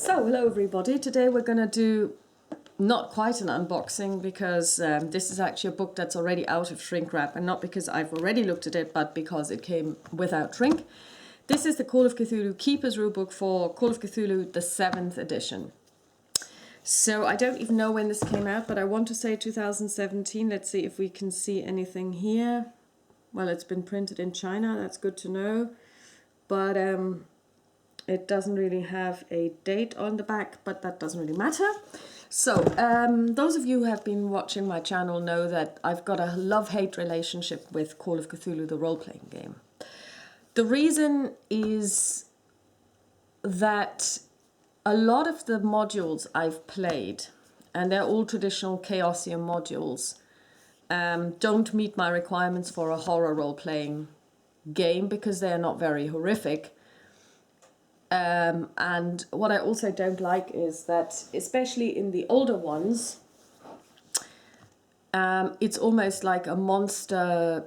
So, hello everybody. Today we're going to do not quite an unboxing because this is actually a book that's already out of shrink wrap, and not because I've already looked at it, but because it came without shrink. This is the Call of Cthulhu Keeper's Rulebook for Call of Cthulhu, the 7th edition. So I don't even know when this came out, but I want to say 2017. Let's see if we can see anything here. Well, it's been printed in China, that's good to know. But it doesn't really have a date on the back, but that doesn't really matter. So, those of you who have been watching my channel know that I've got a love-hate relationship with Call of Cthulhu, the role-playing game. The reason is that a lot of the modules I've played, and they're all traditional Chaosium modules, don't meet my requirements for a horror role-playing game because they are not very horrific. And what I also don't like is that, especially in the older ones, it's almost like a monster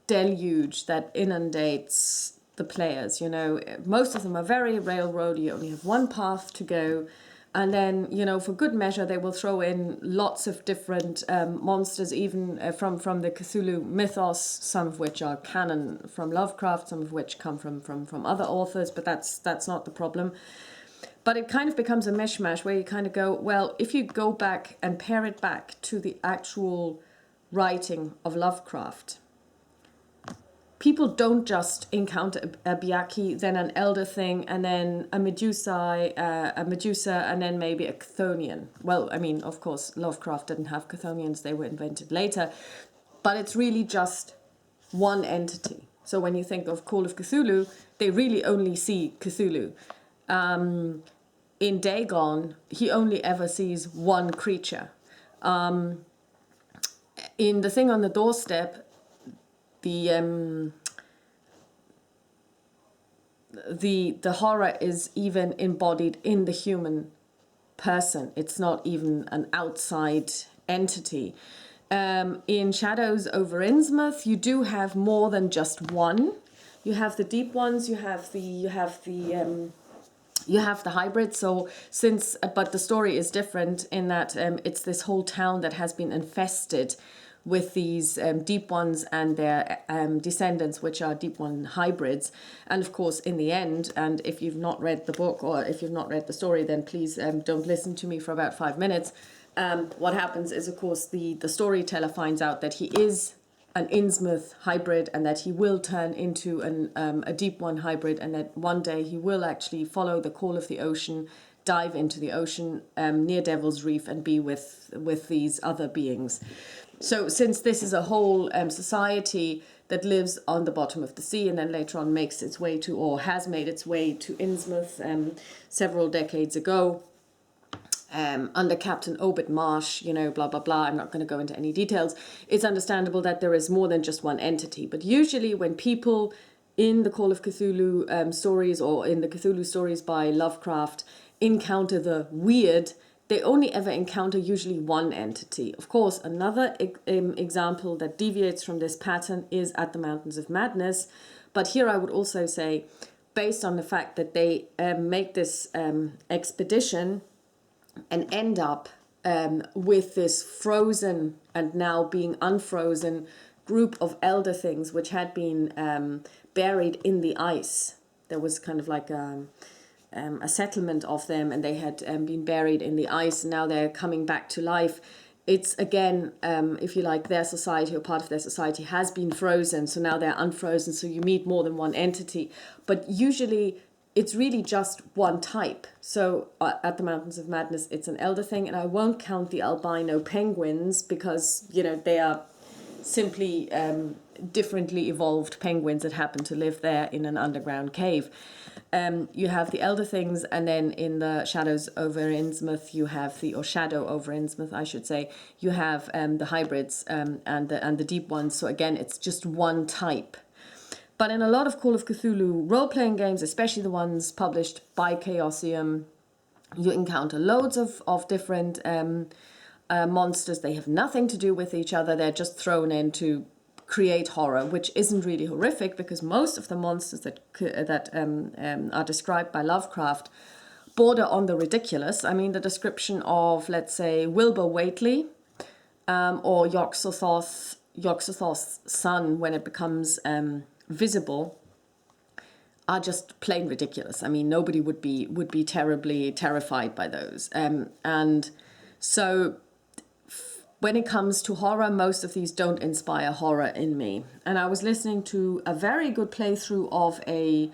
deluge that inundates the players. You know, most of them are very railroady. You only have one path to go. And then, you know, for good measure, they will throw in lots of different monsters, even from the Cthulhu mythos, some of which are canon from Lovecraft, some of which come from other authors, but that's not the problem. But it kind of becomes a mishmash where you kind of go, well, if you go back and pare it back to the actual writing of Lovecraft, people don't just encounter a Byakhee, then an Elder Thing, and then a Medusa, and then maybe a Chthonian. Well, I mean, of course, Lovecraft didn't have Chthonians, they were invented later. But it's really just one entity. So when you think of Call of Cthulhu, they really only see Cthulhu. In Dagon, he only ever sees one creature. In The Thing on the Doorstep, the horror is even embodied in the human person. It's not even an outside entity. In Shadows over Innsmouth, you do have more than just one. You have the deep ones. You have the hybrid. So but the story is different in that it's this whole town that has been infested with these deep ones and their descendants, which are deep one hybrids. And of course, in the end, and if you've not read the book or if you've not read the story, then please don't listen to me for about 5 minutes. What happens is, of course, the storyteller finds out that he is an Innsmouth hybrid and that he will turn into a deep one hybrid, and that one day he will actually follow the call of the ocean, dive into the ocean near Devil's Reef and be with these other beings. So since this is a whole society that lives on the bottom of the sea and then later on makes its way to, or has made its way to Innsmouth several decades ago, under Captain Obed Marsh, you know, blah, blah, blah. I'm not going to go into any details. It's understandable that there is more than just one entity. But usually when people in the Call of Cthulhu stories or in the Cthulhu stories by Lovecraft encounter the weird, they only ever encounter usually one entity. Of course, another example that deviates from this pattern is at the Mountains of Madness. But here I would also say, based on the fact that they make this expedition and end up with this frozen and now being unfrozen group of elder things which had been buried in the ice. There was kind of like a settlement of them, and they had been buried in the ice, and now they're coming back to life. It's again, if you like, their society or part of their society has been frozen, so now they're unfrozen, so you meet more than one entity. But usually it's really just one type. So at the Mountains of Madness, it's an elder thing, and I won't count the albino penguins because, you know, they are simply differently evolved penguins that happen to live there in an underground cave. You have the elder things, and then in the Shadows over Innsmouth, you have or Shadow over Innsmouth, I should say, you have the hybrids and the deep ones. So again, it's just one type. But in a lot of Call of Cthulhu role-playing games, especially the ones published by Chaosium, you encounter loads of different monsters. They have nothing to do with each other. They're just thrown in to create horror, which isn't really horrific because most of the monsters that are described by Lovecraft border on the ridiculous. I mean, the description of, let's say, Wilbur Whately, or Yog-Sothoth's son when it becomes visible, are just plain ridiculous. I mean, nobody would be terribly terrified by those. And so when it comes to horror, most of these don't inspire horror in me. And I was listening to a very good playthrough of a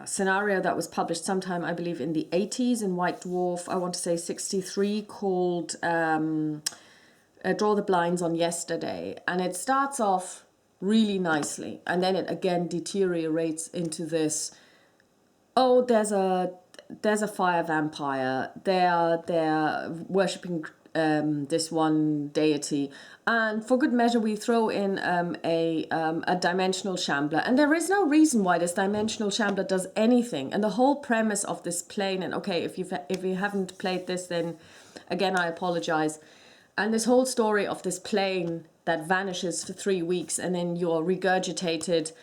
scenario that was published sometime, I believe, in the 80s in White Dwarf, I want to say 63, called Draw the Blinds on Yesterday. And it starts off really nicely, and then it again deteriorates into this, oh, there's a fire vampire, they're worshipping this one deity, and for good measure we throw in a dimensional shambler, and there is no reason why this dimensional shambler does anything. And the whole premise of this plane, and okay, if you haven't played this, then again I apologize, and this whole story of this plane that vanishes for 3 weeks and then you're regurgitated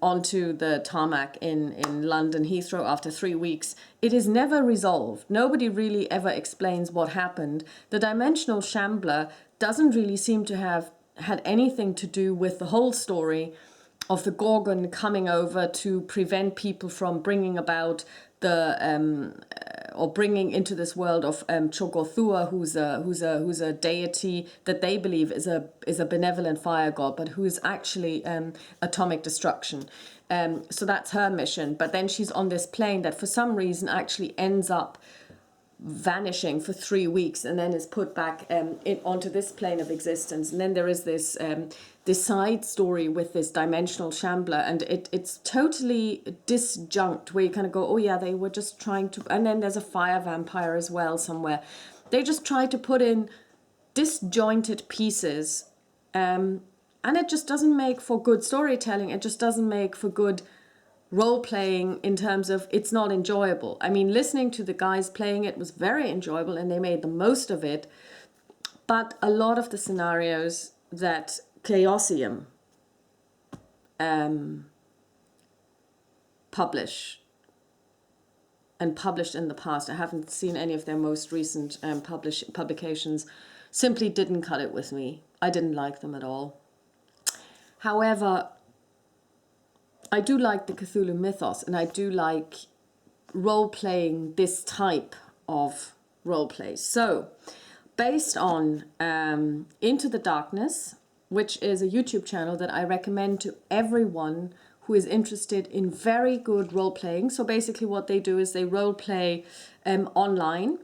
onto the tarmac in London Heathrow after 3 weeks, it is never resolved. Nobody really ever explains what happened. The dimensional shambler doesn't really seem to have had anything to do with the whole story of the Gorgon coming over to prevent people from bringing about or bringing into this world of Choggothua, who's a deity that they believe is a benevolent fire god, but who is actually atomic destruction. So that's her mission. But then she's on this plane that for some reason actually ends up vanishing for 3 weeks and then is put back onto this plane of existence. And then there is this side story with this dimensional shambler, and it's totally disjunct, where you kind of go, oh yeah, they were just trying to, and then there's a fire vampire as well somewhere. They just try to put in disjointed pieces, and it just doesn't make for good storytelling. It just doesn't make for good role-playing in terms of, it's not enjoyable. I mean, listening to the guys playing it was very enjoyable and they made the most of it, but a lot of the scenarios that Chaosium published in the past, I haven't seen any of their most recent publications, simply didn't cut it with me. I didn't like them at all. However, I do like the Cthulhu mythos, and I do like role-playing this type of role-play. So, based on Into the Darkness, which is a YouTube channel that I recommend to everyone who is interested in very good role-playing. So basically what they do is they role-play online.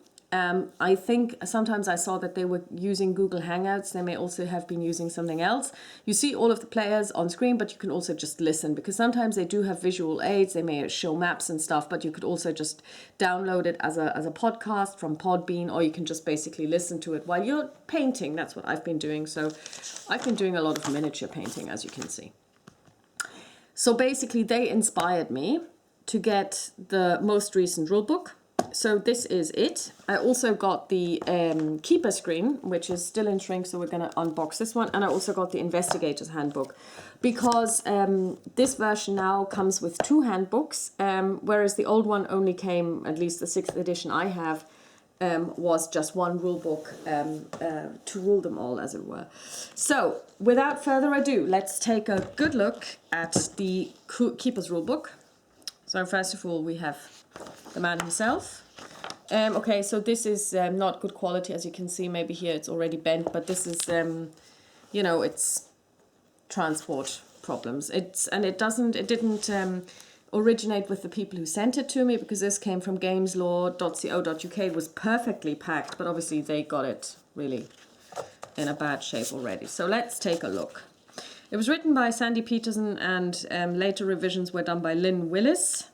I think sometimes I saw that they were using Google Hangouts. They may also have been using something else. You see all of the players on screen, but you can also just listen, because sometimes they do have visual aids. They may show maps and stuff, but you could also just download it as a podcast from Podbean, or you can just basically listen to it while you're painting. That's what I've been doing. So I've been doing a lot of miniature painting, as you can see. So basically they inspired me to get the most recent rulebook. So this is it. I also got the keeper screen, which is still in shrink, so we're going to unbox this one. And I also got the investigator's handbook, because this version now comes with 2 handbooks, whereas the old one only came, at least the 6th edition I have, was just one rule book to rule them all, as it were. So without further ado, let's take a good look at the keeper's rule book. So first of all, we have the man himself. Okay, so this is not good quality, as you can see. Maybe here it's already bent, but this is, it's transport problems. It didn't originate with the people who sent it to me, because this came from gameslaw.co.uk. It was perfectly packed, but obviously they got it really in a bad shape already. So let's take a look. It was written by Sandy Peterson, and later revisions were done by Lynn Willis.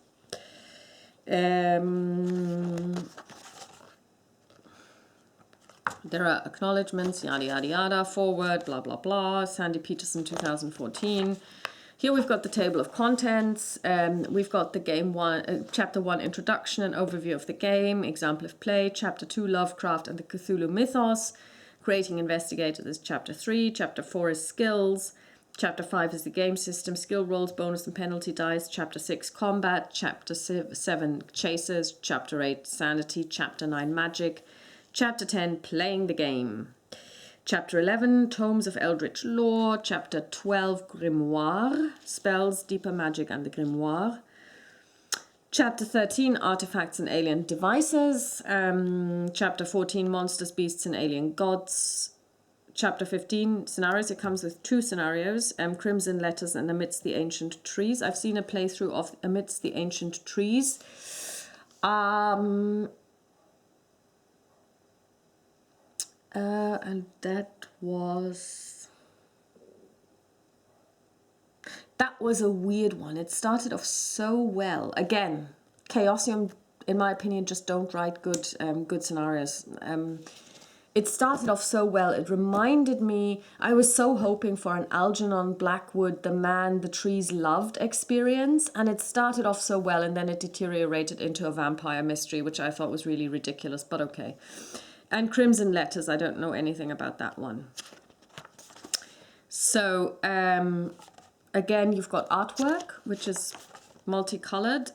There are acknowledgements, yada yada yada, forward, blah blah blah, Sandy Peterson 2014. Here we've got the table of contents. We've got the game 1, chapter 1 introduction and overview of the game, example of play. Chapter 2 Lovecraft and the Cthulhu mythos. Creating investigators is chapter 3. Chapter 4 is skills. Chapter 5 is the game system, skill rolls, bonus and penalty dice. Chapter 6, combat. Chapter 7, chasers. Chapter 8, sanity. Chapter 9, magic. Chapter 10, playing the game. Chapter 11, tomes of eldritch lore. Chapter 12, grimoire, spells, deeper magic and the grimoire. Chapter 13, artifacts and alien devices. Chapter 14, monsters, beasts and alien gods. Chapter 15, scenarios. It comes with 2 scenarios, Crimson Letters and Amidst the Ancient Trees. I've seen a playthrough of Amidst the Ancient Trees. And that was a weird one. It started off so well. Again, Chaosium, in my opinion, just don't write good scenarios. It started off so well. It reminded me, I was so hoping for an Algernon Blackwood, the man the trees loved experience. And it started off so well, and then it deteriorated into a vampire mystery, which I thought was really ridiculous, but okay. And Crimson Letters, I don't know anything about that one. So, again, you've got artwork, which is multicolored.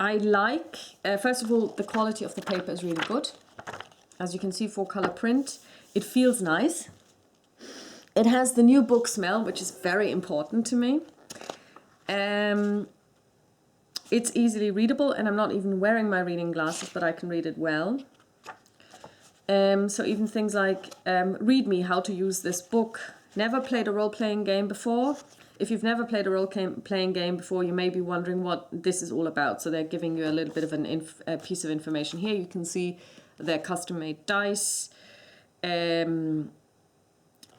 I like, first of all, the quality of the paper is really good. As you can see, 4-color print. It feels nice. It has the new book smell, which is very important to me. It's easily readable, and I'm not even wearing my reading glasses, but I can read it well. So even things like, read me how to use this book. Never played a role-playing game before. If you've never played a role-playing game before, you may be wondering what this is all about. So they're giving you a little bit of a piece of information here. You can see their custom-made dice,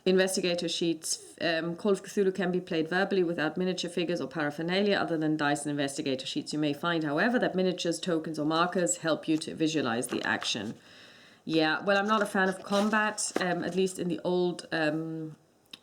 investigator sheets. Call of Cthulhu can be played verbally without miniature figures or paraphernalia other than dice and investigator sheets. You may find, however, that miniatures, tokens, or markers help you to visualize the action. Yeah, well, I'm not a fan of combat, at least in the old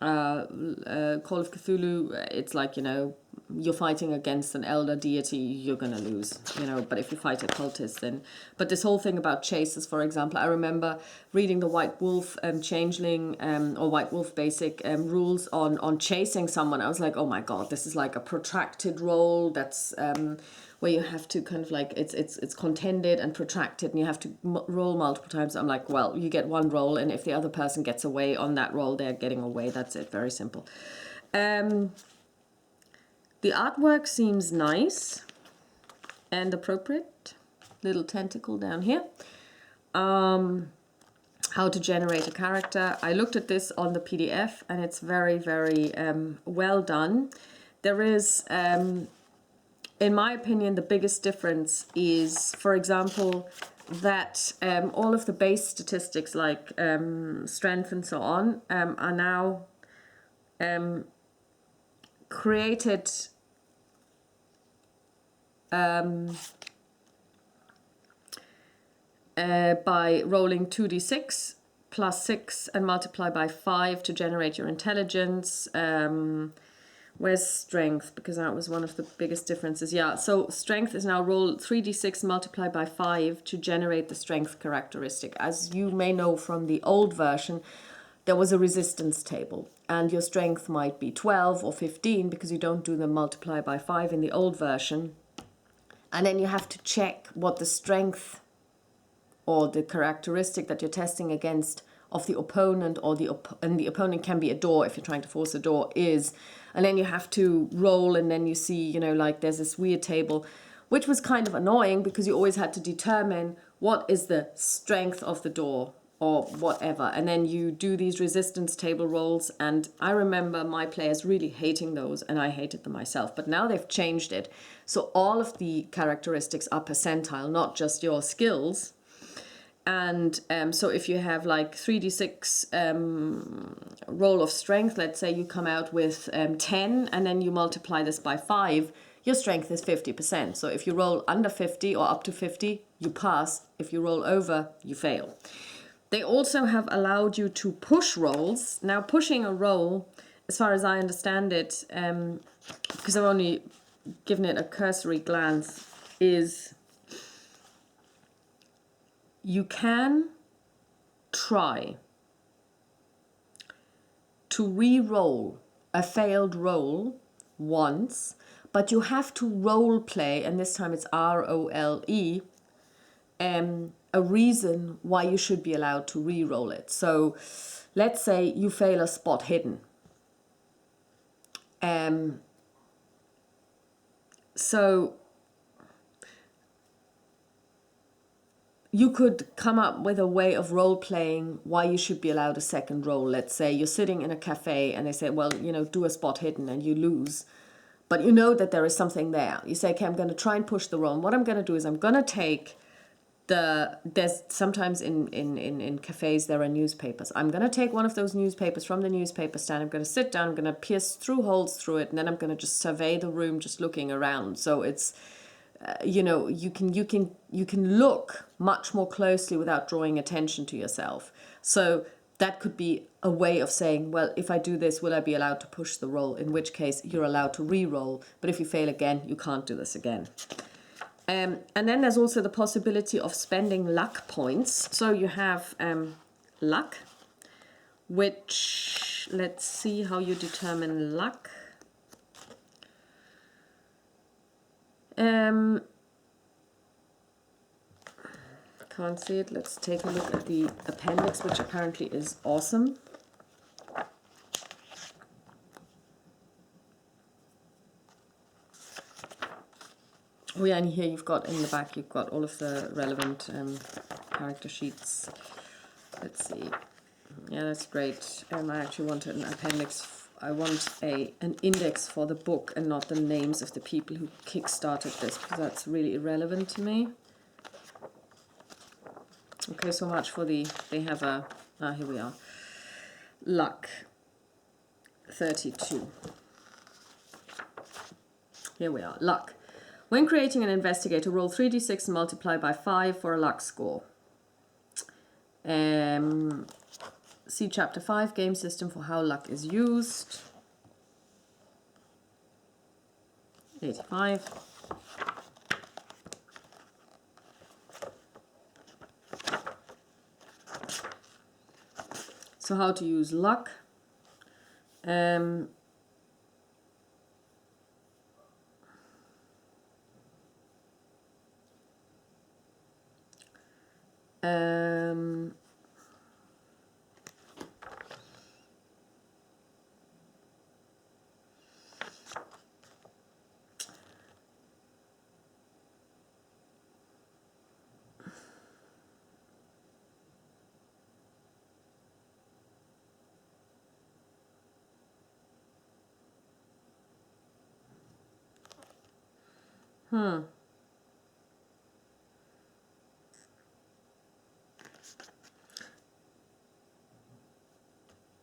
Call of Cthulhu. It's like, you know, you're fighting against an elder deity, you're gonna lose, you know, but if you fight a cultist, then... But this whole thing about chases, for example, I remember reading the White Wolf Changeling or White Wolf basic rules on chasing someone. I was like, oh my god, this is like a protracted roll that's... where you have to kind of like, it's contended and protracted, and you have to roll multiple times. I'm like, well, you get one roll, and if the other person gets away on that roll, they're getting away. That's it. Very simple. The artwork seems nice and appropriate. Little tentacle down here. How to generate a character. I looked at this on the PDF, and it's very, very well done. There is... in my opinion, the biggest difference is, for example, that all of the base statistics like strength and so on are now created by rolling 2d6 plus 6 and multiply by 5 to generate your intelligence. Where's strength? Because that was one of the biggest differences. Yeah, so strength is now roll 3d6 multiplied by 5 to generate the strength characteristic. As you may know from the old version, there was a resistance table, and your strength might be 12 or 15 because you don't do the multiply by 5 in the old version. And then you have to check what the strength or the characteristic that you're testing against of the opponent, or and the opponent can be a door if you're trying to force a door, is. And then you have to roll, and then you see, you know, like there's this weird table, which was kind of annoying because you always had to determine what is the strength of the door or whatever. And then you do these resistance table rolls, and I remember my players really hating those, and I hated them myself. But now they've changed it. So all of the characteristics are percentile, not just your skills. And so if you have like 3d6 roll of strength, let's say you come out with 10, and then you multiply this by 5, your strength is 50%. So if you roll under 50 or up to 50, you pass. If you roll over, you fail. They also have allowed you to push rolls. Now, pushing a roll, as far as I understand it, because I've only given it a cursory glance, is... you can try to re-roll a failed roll once, but you have to role play, and this time it's ROLE, a reason why you should be allowed to re-roll it. So let's say you fail a spot hidden. So you could come up with a way of role-playing why you should be allowed a second roll. Let's say you're sitting in a cafe and they say, well, you know, do a spot hidden, and you lose. But you know that there is something there. You say, okay, I'm going to try and push the roll. And what I'm going to do is I'm going to take there's sometimes in cafes there are newspapers. I'm going to take one of those newspapers from the newspaper stand. I'm going to sit down. I'm going to pierce through holes through it. And then I'm going to just survey the room, just looking around. So it's, you know, you can look much more closely without drawing attention to yourself. So that could be a way of saying, well, if I do this, will I be allowed to push the roll? In which case you're allowed to re-roll. But if you fail again, you can't do this again. And then there's also the possibility of spending luck points. So you have luck, which, let's see how you determine luck. Can't see it. Let's take a look at the appendix, which apparently is awesome. Oh yeah, and here you've got in the back, you've got all of the relevant character sheets. Let's see. Yeah, that's great. I actually wanted an appendix. I want an index for the book and not the names of the people who kickstarted this, because that's really irrelevant to me. Okay, so much for the, they have a, here we are. Luck 32. Here we are, luck. When creating an investigator, roll 3d6 and multiply by 5 for a luck score. See chapter 5, game system for how luck is used. 85. So how to use luck.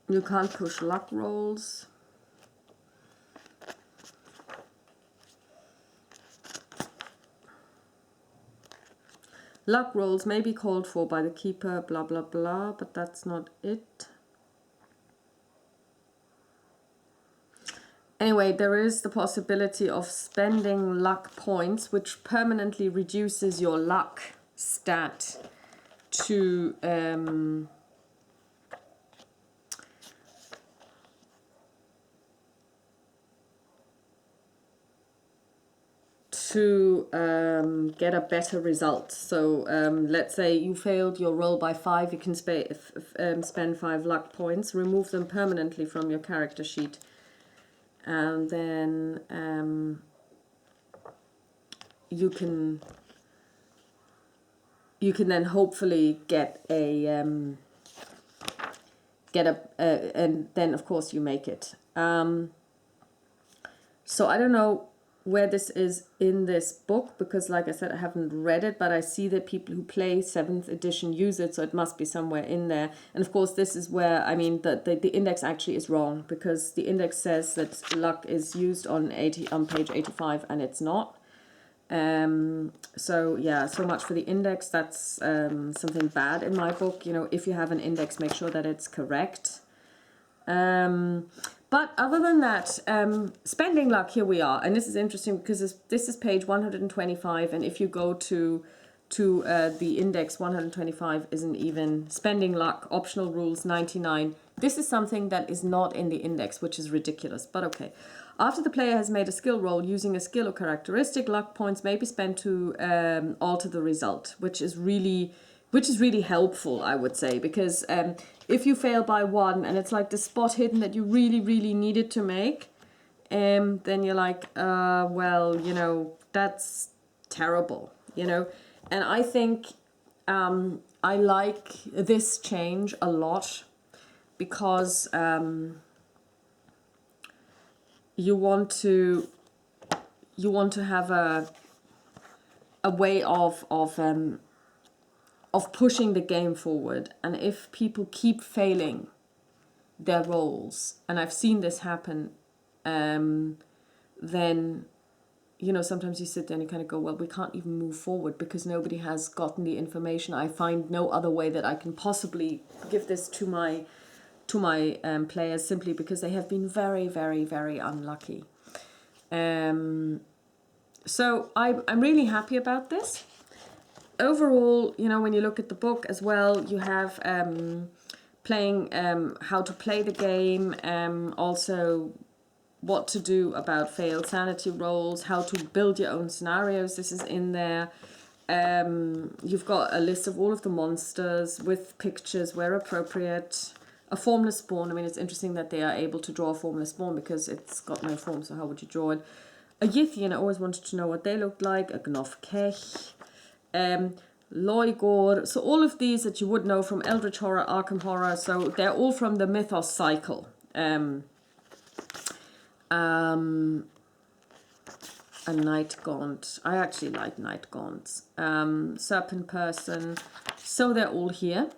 You can't push luck rolls. Luck rolls may be called for by the keeper, blah, blah, blah, but that's not it. Anyway, there is the possibility of spending luck points, which permanently reduces your luck stat to get a better result. So let's say you failed your roll by 5, you can spend 5 luck points, remove them permanently from your character sheet, and then you can then hopefully get a and then of course you make it. So I don't know where this is in this book, because like I said, I haven't read it, but I see that people who play 7th edition use it, so it must be somewhere in there. And of course this is where, I mean, the index actually is wrong, because the index says that luck is used on page 85 and it's not. So yeah, so much for the index. That's something bad in my book. You know, if you have an index, make sure that it's correct. But other than that, spending luck, here we are. And this is interesting because this is page 125. And if you go to the index, 125 isn't even spending luck, optional rules 99. This is something that is not in the index, which is ridiculous, but okay. After the player has made a skill roll using a skill or characteristic, luck points may be spent to alter the result, which is really helpful, I would say, because if you fail by 1 and it's like the spot hidden that you really, really needed to make, then you're like, well, you know, that's terrible, you know. And I think I like this change a lot because you want to have a way of pushing the game forward. And if people keep failing their roles, and I've seen this happen, then, you know, sometimes you sit there and you kind of go, well, we can't even move forward because nobody has gotten the information. I find no other way that I can possibly give this to my players, simply because they have been very, very, very unlucky. So I'm really happy about this. Overall, you know, when you look at the book as well, you have playing, how to play the game, also what to do about failed sanity rolls, how to build your own scenarios. This is in there. You've got a list of all of the monsters with pictures where appropriate. A formless spawn. I mean, it's interesting that they are able to draw a formless spawn because it's got no form, so how would you draw it? A Yithian, I always wanted to know what they looked like. A Gnof Kech. Loigor. So all of these that you would know from Eldritch Horror, Arkham Horror, so they're all from the Mythos cycle. A Night Gaunt. I actually like Night Gaunts. Serpent Person. So they're all here.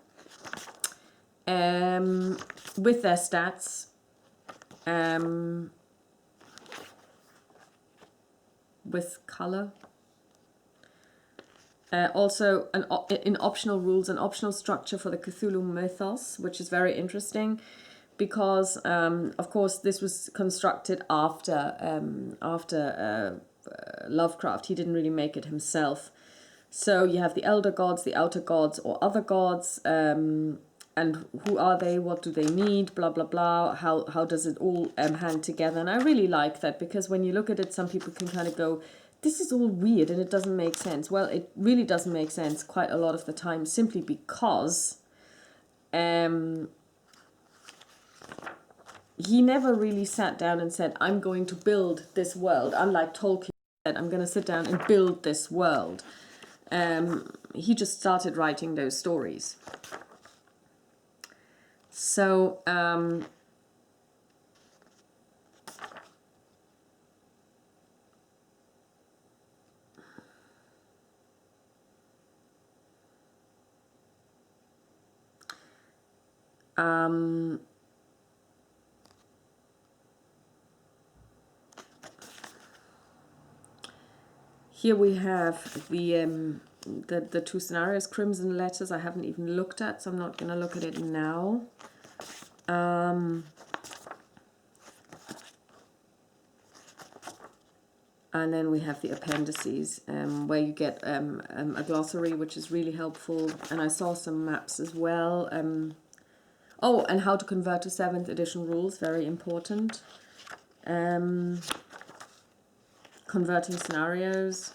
With their stats. With color. Also, in optional rules, an optional structure for the Cthulhu mythos, which is very interesting, because of course this was constructed after Lovecraft. He didn't really make it himself. So you have the elder gods, the outer gods, or other gods, and who are they? What do they need? Blah blah blah. How does it all hang together? And I really like that, because when you look at it, some people can kind of go, this is all weird and it doesn't make sense. Well, it really doesn't make sense quite a lot of the time, simply because he never really sat down and said, I'm going to build this world. Unlike Tolkien said, I'm going to sit down and build this world. He just started writing those stories. So, here we have the two scenarios, Crimson Letters. I haven't even looked at, so I'm not going to look at it now. And then we have the appendices, where you get a glossary, which is really helpful. And I saw some maps as well. Oh, and how to convert to 7th edition rules, very important. Converting scenarios.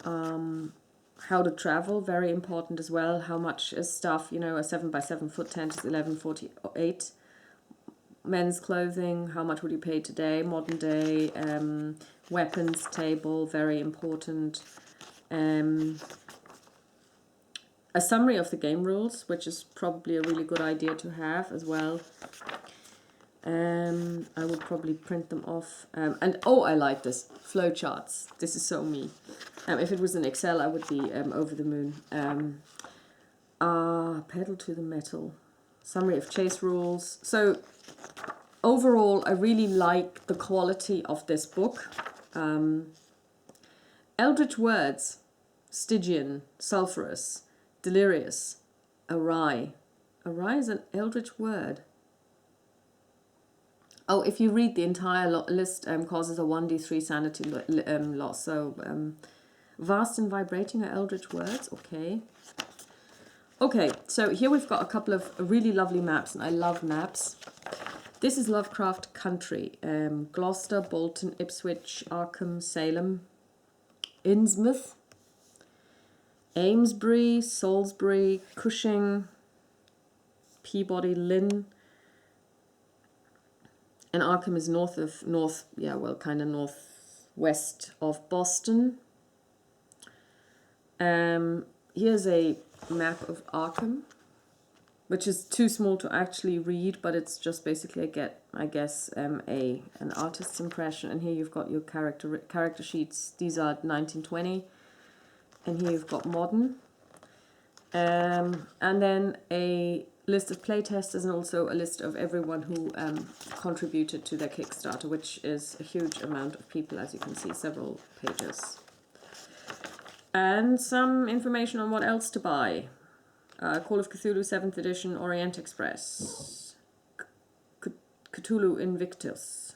How to travel, very important as well. How much is stuff, you know, a 7x7 foot tent is 11.48. Men's clothing, how much would you pay today? Modern day. Weapons table, very important. A summary of the game rules, which is probably a really good idea to have as well. I would probably print them off. And oh, I like this. Flowcharts. This is so me. If it was in Excel, I would be over the moon. Pedal to the metal. Summary of chase rules. So overall, I really like the quality of this book. Eldritch words. Stygian, sulphurous, delirious, awry. Awry is an eldritch word. Oh, if you read the entire list, causes a 1d3 sanity loss. So, vast and vibrating are eldritch words. Okay. Okay, so here we've got a couple of really lovely maps, and I love maps. This is Lovecraft Country. Gloucester, Bolton, Ipswich, Arkham, Salem, Innsmouth, Amesbury, Salisbury, Cushing, Peabody, Lynn. And Arkham is northwest of Boston. Here's a map of Arkham, which is too small to actually read, but it's just basically an artist's impression. And here you've got your character sheets. These are 1920, and here you've got modern. And then a list of playtesters, and also a list of everyone who contributed to their Kickstarter, which is a huge amount of people, as you can see, several pages. And some information on what else to buy. Call of Cthulhu 7th edition, Orient Express, Cthulhu Invictus,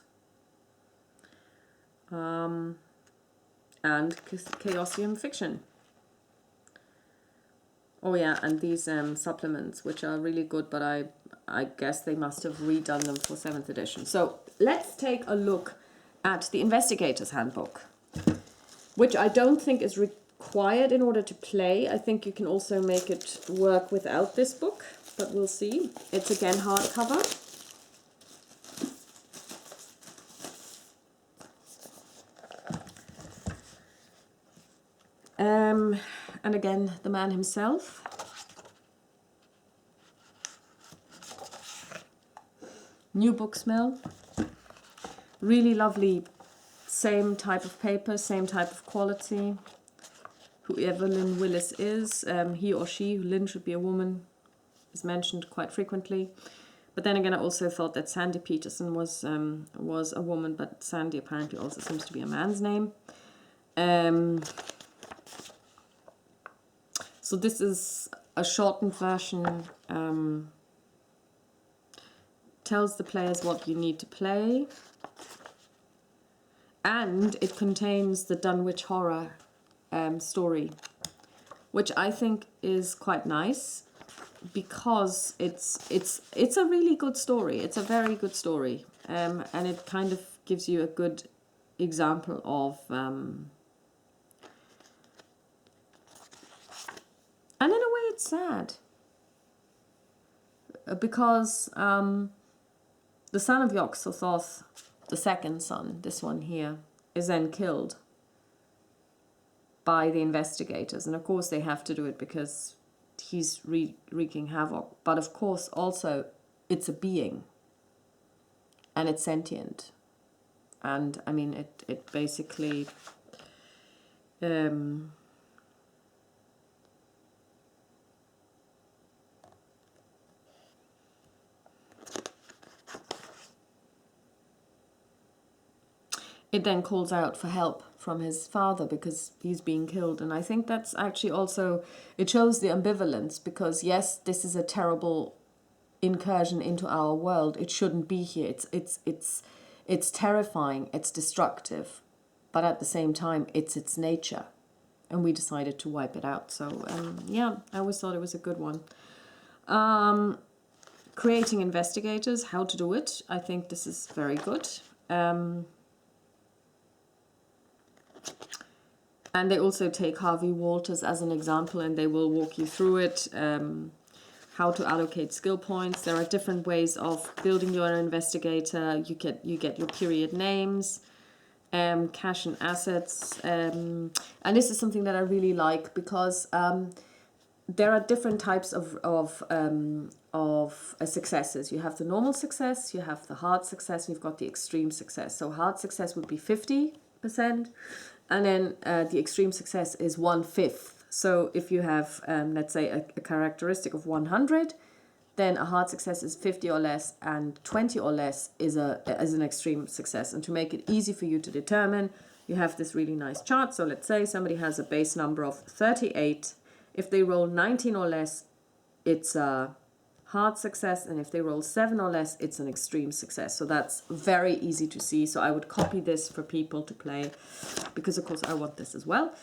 and Chaosium Fiction. Oh yeah, and these supplements, which are really good, but I guess they must have redone them for 7th edition. So let's take a look at the Investigator's Handbook, which I don't think is required in order to play. I think you can also make it work without this book, but we'll see. It's again hardcover. And again, the man himself. New book smell. Really lovely, same type of paper, same type of quality. Whoever Lynn Willis is, he or she, Lynn should be a woman, is mentioned quite frequently. But then again, I also thought that Sandy Peterson was a woman, but Sandy apparently also seems to be a man's name. So this is a shortened version, tells the players what you need to play, and it contains the Dunwich Horror story, which I think is quite nice, because it's a really good story. It's a very good story, and it kind of gives you a good example of and in a way it's sad, because the son of Yog-Sothoth, the second son, this one here, is then killed by the investigators. And of course they have to do it because he's wreaking havoc. But of course also it's a being, and it's sentient. And I mean, it basically... it then calls out for help from his father because he's being killed. And I think that's actually also, it shows the ambivalence, because yes, this is a terrible incursion into our world. It shouldn't be here. It's terrifying. It's destructive. But at the same time, it's its nature. And we decided to wipe it out. So yeah, I always thought it was a good one. Creating investigators, how to do it. I think this is very good. And they also take Harvey Walters as an example, and they will walk you through it, how to allocate skill points. There are different ways of building your investigator. You get your period names, cash and assets. And this is something that I really like, because there are different types of successes. You have the normal success, you have the hard success, and you've got the extreme success. So hard success would be 50%. And then the extreme success is 1/5. So if you have, let's say, a characteristic of 100, then a hard success is 50 or less, and 20 or less is an extreme success. And to make it easy for you to determine, you have this really nice chart. So let's say somebody has a base number of 38. If they roll 19 or less, it's a hard success, and if they roll 7 or less, it's an extreme success. So that's very easy to see. So I would copy this for people to play, because of course I want this as well.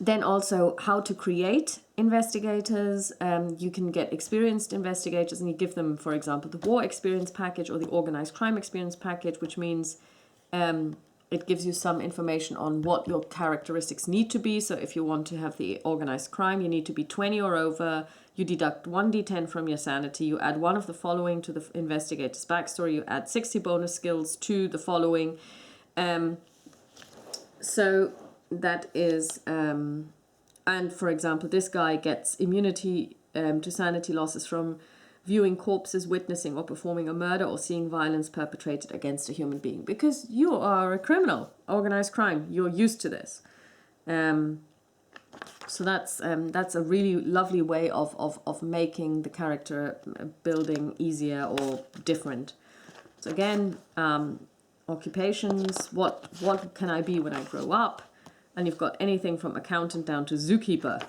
Then also how to create investigators. You can get experienced investigators and you give them, for example, the war experience package or the organized crime experience package, which means it gives you some information on what your characteristics need to be. So if you want to have the organized crime, you need to be 20 or over. You deduct 1d10 from your sanity. You add one of the following to the investigator's backstory. You add 60 bonus skills to the following. So that is, and for example, this guy gets immunity to sanity losses from viewing corpses, witnessing or performing a murder, or seeing violence perpetrated against a human being. Because you are a criminal, organized crime, you're used to this. So that's a really lovely way of making the character building easier or different. So again, occupations, what can I be when I grow up? And you've got anything from accountant down to zookeeper.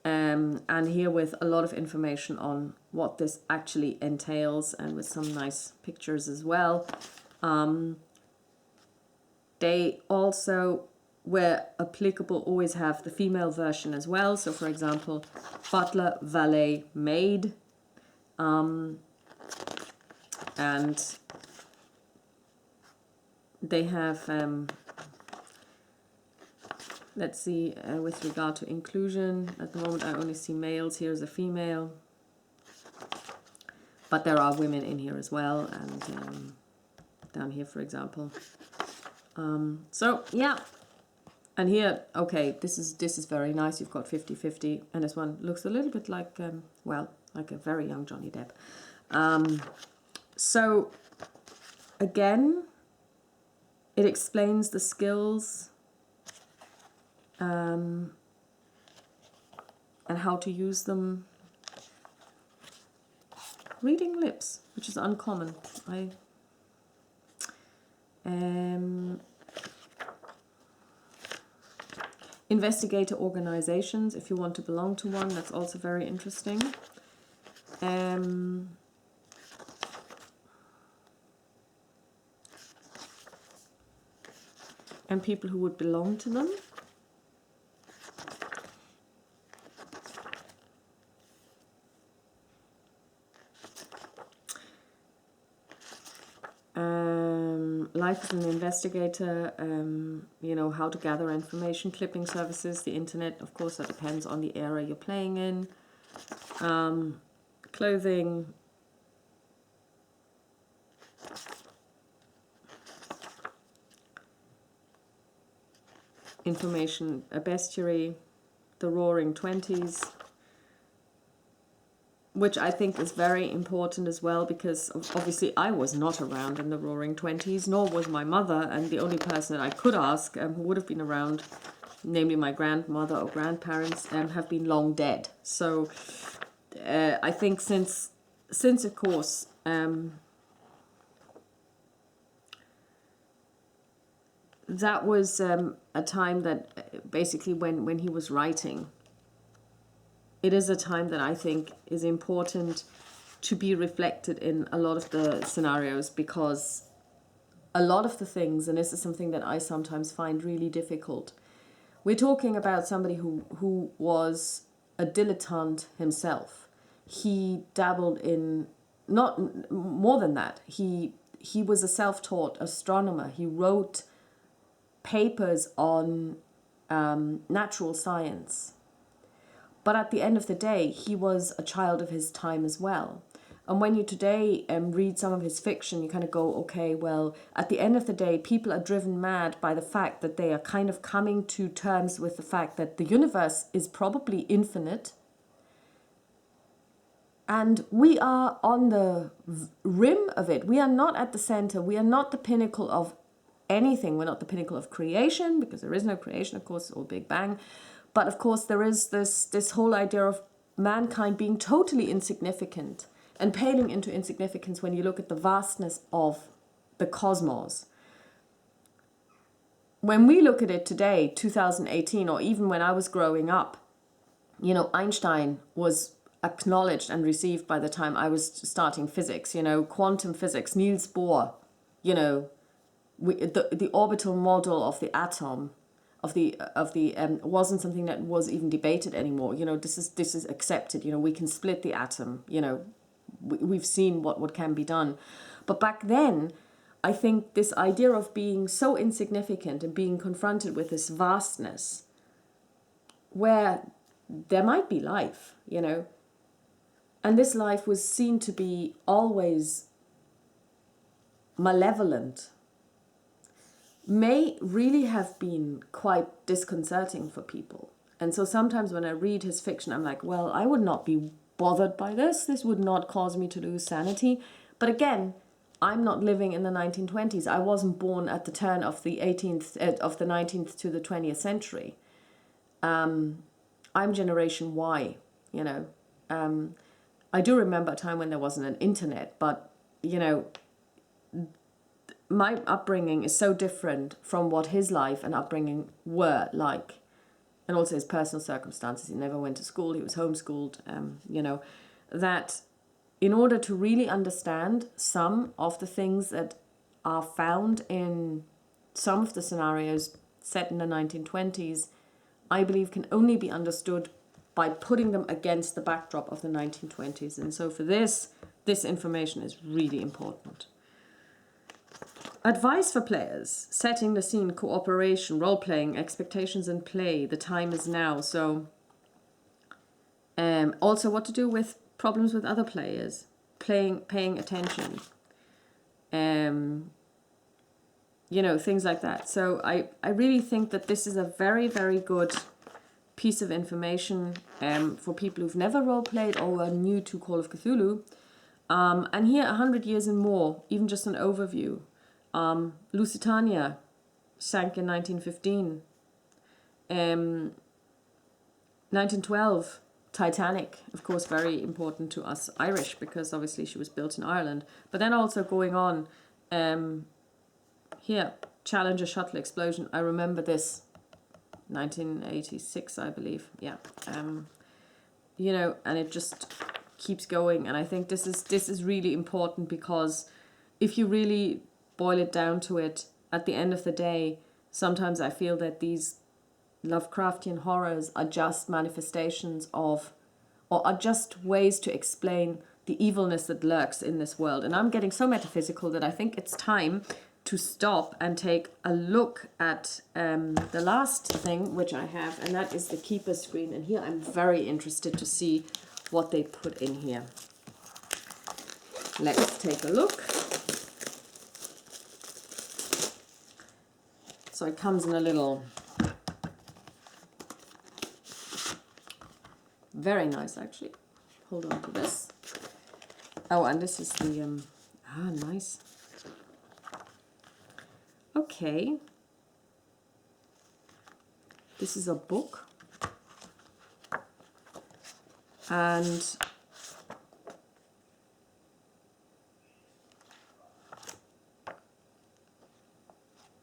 And here with a lot of information on what this actually entails and with some nice pictures as well. They also, where applicable, always have the female version as well. So for example, butler, valet, maid. And they have, let's see, with regard to inclusion, at the moment I only see males. Here's a female. But there are women in here as well, and down here, for example. So, yeah. And here, okay, this is very nice. You've got 50-50, and this one looks a little bit like, well, like a very young Johnny Depp. So, again, it explains the skills and how to use them. Reading lips, which is uncommon. Investigator organizations, if you want to belong to one, that's also very interesting. And people who would belong to them. Life as an investigator, you know, how to gather information, clipping services, the internet, of course, that depends on the era you're playing in. Clothing. Information, a bestiary, the Roaring Twenties, which I think is very important as well, because obviously I was not around in the Roaring Twenties, nor was my mother, and the only person that I could ask who would have been around, namely my grandmother or grandparents, have been long dead. So I think since of course that was a time that basically when he was writing, it is a time that I think is important to be reflected in a lot of the scenarios, because a lot of the things, and this is something that I sometimes find really difficult, we're talking about somebody who was a dilettante himself. He dabbled in, not more than that, he was a self-taught astronomer. He wrote papers on natural science. But at the end of the day, he was a child of his time as well. And when you today read some of his fiction, you kind of go, okay, well, at the end of the day, people are driven mad by the fact that they are kind of coming to terms with the fact that the universe is probably infinite. And we are on the rim of it. We are not at the center. We are not the pinnacle of anything. We're not the pinnacle of creation, because there is no creation, of course, or Big Bang. But of course, there is this whole idea of mankind being totally insignificant and paling into insignificance when you look at the vastness of the cosmos. When we look at it today, 2018, or even when I was growing up, you know, Einstein was acknowledged and received by the time I was starting physics, you know, quantum physics, Niels Bohr, you know, the orbital model of the atom. wasn't something that was even debated anymore. You know, this is accepted. You know, we can split the atom. You know, we've seen what can be done. But back then, I think this idea of being so insignificant and being confronted with this vastness, where there might be life, you know, and this life was seen to be always malevolent, may really have been quite disconcerting for people. And so sometimes when I read his fiction, I'm like, well, I would not be bothered by this. This would not cause me to lose sanity. But again, I'm not living in the 1920s. I wasn't born at the turn of the 19th to the 20th century. I'm Generation Y, you know. I do remember a time when there wasn't an internet, but, you know, my upbringing is so different from what his life and upbringing were like. And also his personal circumstances. He never went to school. He was homeschooled, you know, that in order to really understand some of the things that are found in some of the scenarios set in the 1920s, I believe can only be understood by putting them against the backdrop of the 1920s. And so for this information is really important. Advice for players: setting the scene, cooperation, role-playing, expectations and play. The time is now. So also what to do with problems with other players, paying attention, you know, things like that. So I really think that this is a very, very good piece of information for people who've never role-played or are new to Call of Cthulhu. And here, 100 years and more, even just an overview. Lusitania sank in 1915. 1912, Titanic, of course, very important to us Irish because obviously she was built in Ireland. But then also going on, here, Challenger shuttle explosion. I remember this, 1986, I believe. Yeah, you know, and it just keeps going. And I think this is really important because if you really boil it down to it, at the end of the day, sometimes I feel that these Lovecraftian horrors are just manifestations of, or are just ways to explain the evilness that lurks in this world. And I'm getting so metaphysical that I think it's time to stop and take a look at the last thing which I have, and that is the keeper screen. And here I'm very interested to see what they put in here. Let's take a look. So it comes in a little, very nice actually. Hold on to this. Oh, and this is the, nice. Okay. This is a book. And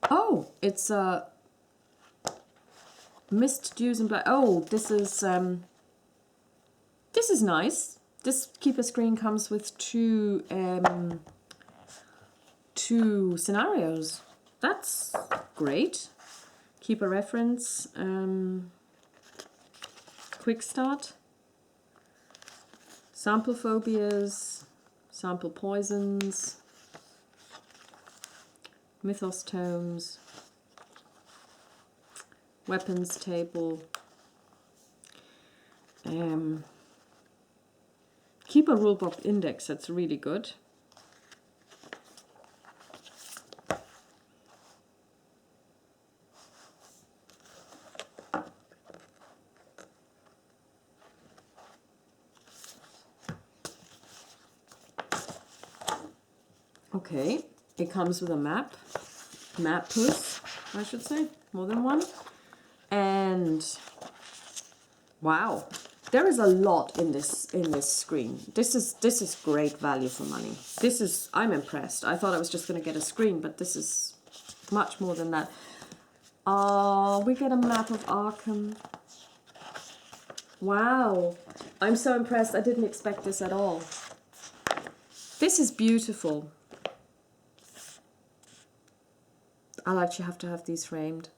oh, it's a Mist, Dews and Black. Oh, this is nice. This keeper screen comes with two scenarios. That's great. Keeper reference, quick start, sample phobias, sample poisons, mythos tomes, weapons table, keeper rulebook index. That's really good. Okay, it comes with a map puss, I should say, more than one. And wow, there is a lot in this screen. This is great value for money. I'm impressed. I thought I was just going to get a screen, but this is much more than that. We get a map of Arkham. Wow, I'm so impressed. I didn't expect this at all. This is beautiful. I'll actually have to have these framed.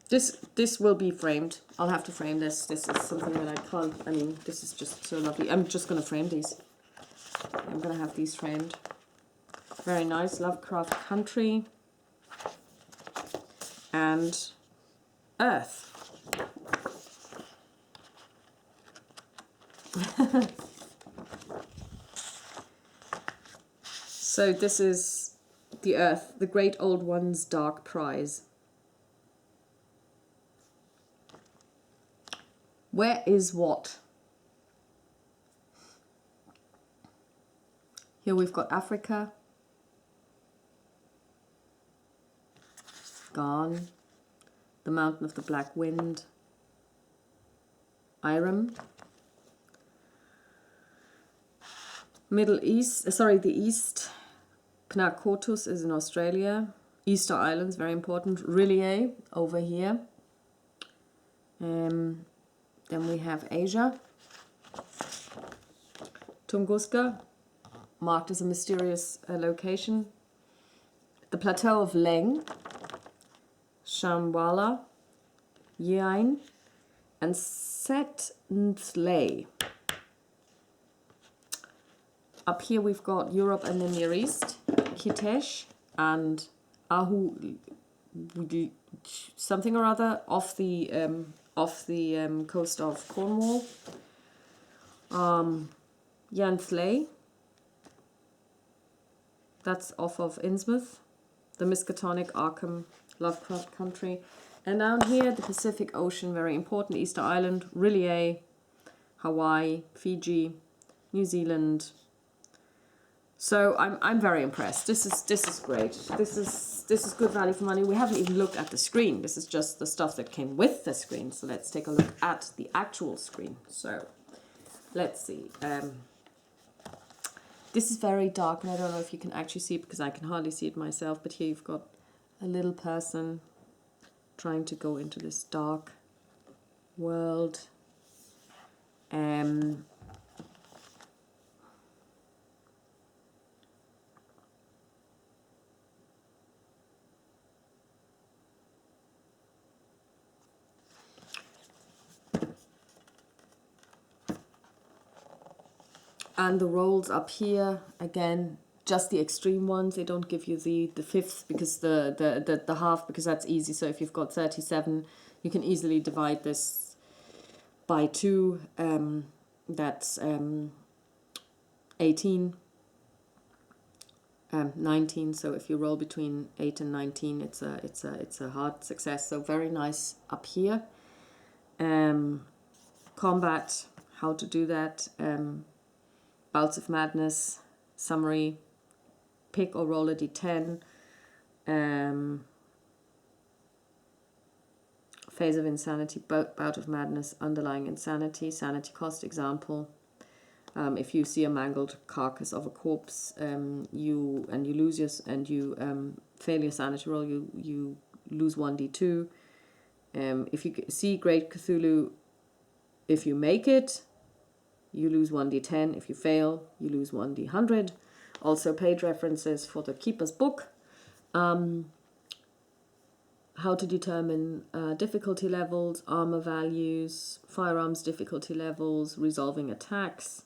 This will be framed. I'll have to frame this. This is something that I can't. I mean, this is just so lovely. I'm just gonna frame these. I'm gonna have these framed. Very nice. Lovecraft Country and Earth. So this is the Earth, the Great Old One's Dark Prize. Where is what? Here we've got Africa. Gone. The Mountain of the Black Wind. Iram. Middle East, the East. Pnakotus is in Australia. Easter Islands, very important. R'lyeh over here. Then we have Asia. Tunguska, marked as a mysterious location. The Plateau of Leng. Shamwala. Yain. And Set Ntley. Up here we've got Europe and the Near East, Kitesh and Ahu, something or other off the coast of Cornwall. Yantley, that's off of Innsmouth. The Miskatonic, Arkham, Lovecraft Country, and down here the Pacific Ocean, very important. Easter Island, R'lyeh, Hawaii, Fiji, New Zealand. So I'm very impressed. This is great. This is good value for money. We haven't even looked at the screen. This is just the stuff that came with the screen. So let's take a look at the actual screen. So let's see. This is very dark, and I don't know if you can actually see it because I can hardly see it myself. But here you've got a little person trying to go into this dark world. And the rolls up here, again, just the extreme ones. They don't give you the fifth because the half, because that's easy. So if you've got 37, you can easily divide this by 2. That's 18, 19. So if you roll between 8 and 19, it's a hard success. So very nice up here. Combat, how to do that. Bouts of Madness, summary, pick or roll a d10, phase of insanity, bout of madness, underlying insanity, sanity cost example. If you see a mangled carcass of a corpse, you fail your sanity roll, you lose 1d2. If you see Great Cthulhu, if you make it, you lose 1d10. If you fail, you lose 1d100. Also page references for the Keeper's Book. How to determine difficulty levels, armor values, firearms difficulty levels, resolving attacks,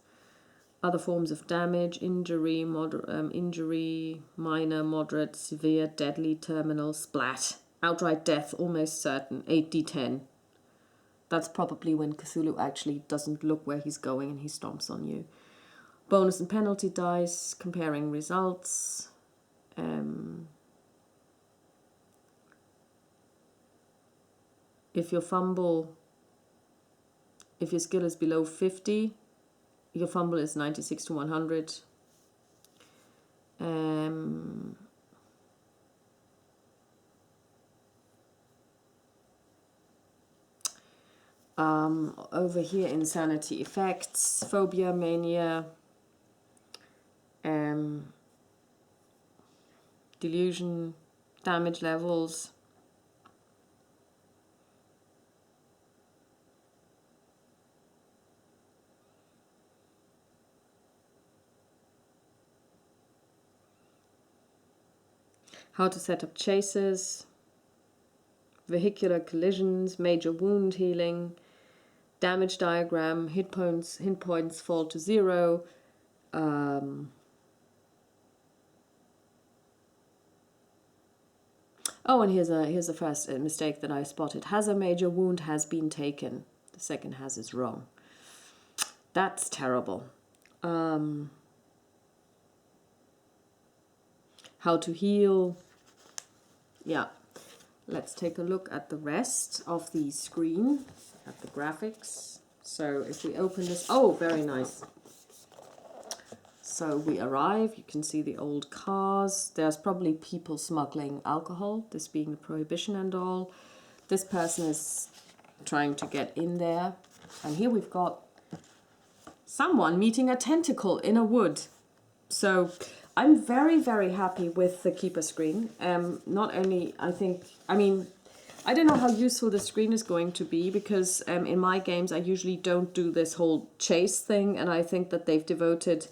other forms of damage, injury, minor, moderate, severe, deadly, terminal, splat, outright death, almost certain, 8d10. That's probably when Cthulhu actually doesn't look where he's going and he stomps on you. Bonus and penalty dice, comparing results. If your skill is below 50, your fumble is 96 to 100. Over here, insanity effects, phobia, mania, delusion, damage levels. How to set up chases, vehicular collisions, major wound healing, damage diagram, hit points fall to 0. Oh, and here's the first mistake that I spotted. Has a major wound has been taken. The second has is wrong. That's terrible. How to heal. Yeah. Let's take a look at the rest of the screen, at the graphics. So if we open this, oh, very nice. So we arrive, you can see the old cars. There's probably people smuggling alcohol, this being the prohibition and all. This person is trying to get in there. And here we've got someone meeting a tentacle in a wood. So I'm very, very happy with the keeper screen. Not only, I don't know how useful the screen is going to be, because in my games I usually don't do this whole chase thing, and I think that they've devoted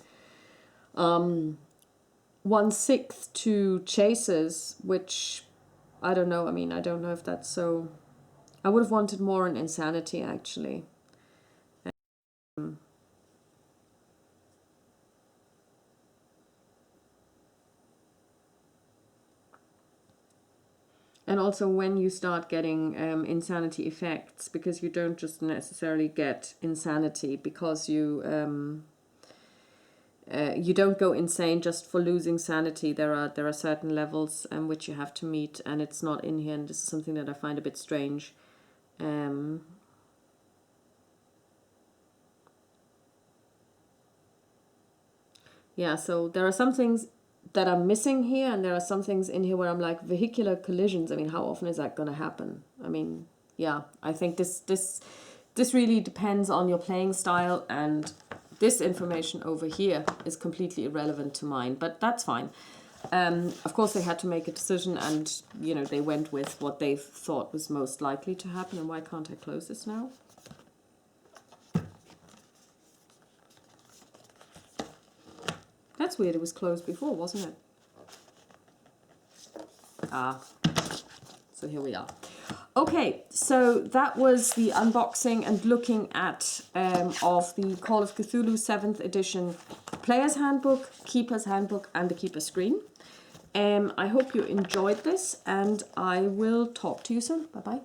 1/6 to chases, which I don't know. I don't know if that's so. I would have wanted more on insanity, actually. And also when you start getting insanity effects, because you don't just necessarily get insanity because you don't go insane just for losing sanity. There are certain levels which you have to meet, and it's not in here, and this is something that I find a bit strange. Yeah, so there are some things that are missing here, and there are some things in here where I'm like, vehicular collisions. How often is that going to happen? Yeah, I think this really depends on your playing style, and this information over here is completely irrelevant to mine, but that's fine. Of course, they had to make a decision, and they went with what they thought was most likely to happen. And why can't I close this now? That's weird. It was closed before, wasn't it? So here we are. Okay, so that was the unboxing and looking at of the Call of Cthulhu 7th edition Player's Handbook, Keeper's Handbook, and the Keeper Screen. I hope you enjoyed this, and I will talk to you soon. Bye-bye.